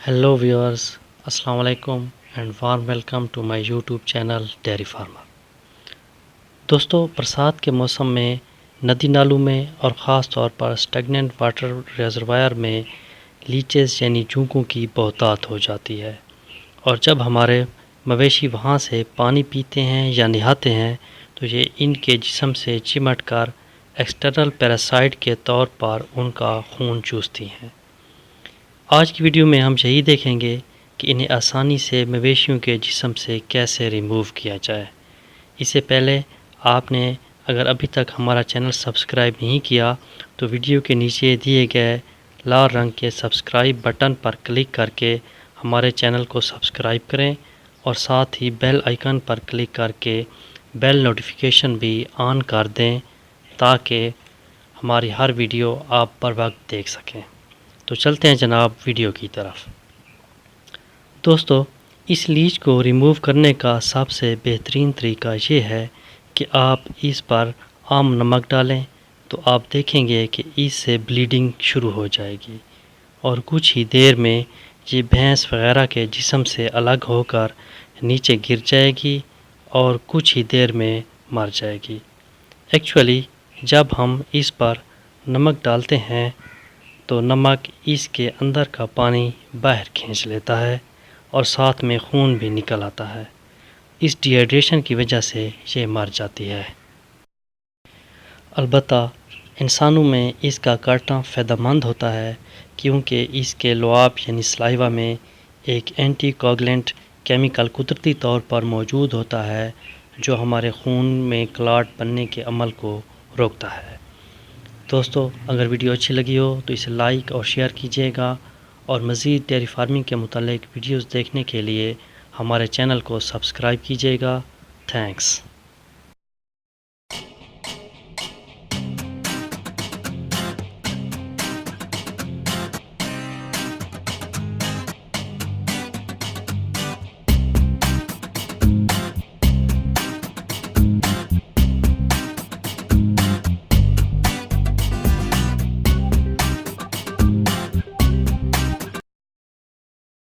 Hello viewers, Assalamu alaikum and warm welcome to my YouTube channel Dairy Farmer. دوستو برسات کے موسم میں ندی نالوں میں اور خاص طور پر سٹیگننٹ واٹر ریزروائر میں لیچز یعنی جھونکوں کی بہتات ہو جاتی ہے، اور جب ہمارے مویشی وہاں سے پانی پیتے ہیں یا نہاتے ہیں تو یہ ان کے جسم سے چمٹ کر ایکسٹرنل پیراسائٹ کے طور پر ان کا خون چوستی ہیں۔ آج کی ویڈیو میں ہم یہی دیکھیں گے کہ انہیں آسانی سے مویشیوں کے جسم سے کیسے ریموو کیا جائے۔ اس سے پہلے آپ نے اگر ابھی تک ہمارا چینل سبسکرائب نہیں کیا تو ویڈیو کے نیچے دیے گئے لال رنگ کے سبسکرائب بٹن پر کلک کر کے ہمارے چینل کو سبسکرائب کریں، اور ساتھ ہی بیل آئیکن پر کلک کر کے بیل نوٹیفیکیشن بھی آن کر دیں تاکہ ہماری ہر ویڈیو آپ پر وقت دیکھ سکیں۔ تو چلتے ہیں جناب ویڈیو کی طرف۔ دوستو اس لیچ کو ریموو کرنے کا سب سے بہترین طریقہ یہ ہے کہ آپ اس پر عام نمک ڈالیں تو آپ دیکھیں گے کہ اس سے بلیڈنگ شروع ہو جائے گی، اور کچھ ہی دیر میں یہ بھینس وغیرہ کے جسم سے الگ ہو کر نیچے گر جائے گی اور کچھ ہی دیر میں مر جائے گی۔ ایکچولی جب ہم اس پر نمک ڈالتے ہیں تو نمک اس کے اندر کا پانی باہر کھینچ لیتا ہے اور ساتھ میں خون بھی نکل آتا ہے۔ اس ڈی ہائیڈریشن کی وجہ سے یہ مر جاتی ہے۔ البتہ انسانوں میں اس کا کاٹنا فائدہ مند ہوتا ہے کیونکہ اس کے لعاب یعنی سلائیوا میں ایک اینٹی کوگولنٹ کیمیکل قدرتی طور پر موجود ہوتا ہے جو ہمارے خون میں کلاٹ بننے کے عمل کو روکتا ہے۔ دوستو اگر ویڈیو اچھی لگی ہو تو اسے لائک اور شیئر کیجیے گا، اور مزید ڈیری فارمنگ کے متعلق ویڈیوز دیکھنے کے لیے ہمارے چینل کو سبسکرائب کیجیے گا۔ تھینکس۔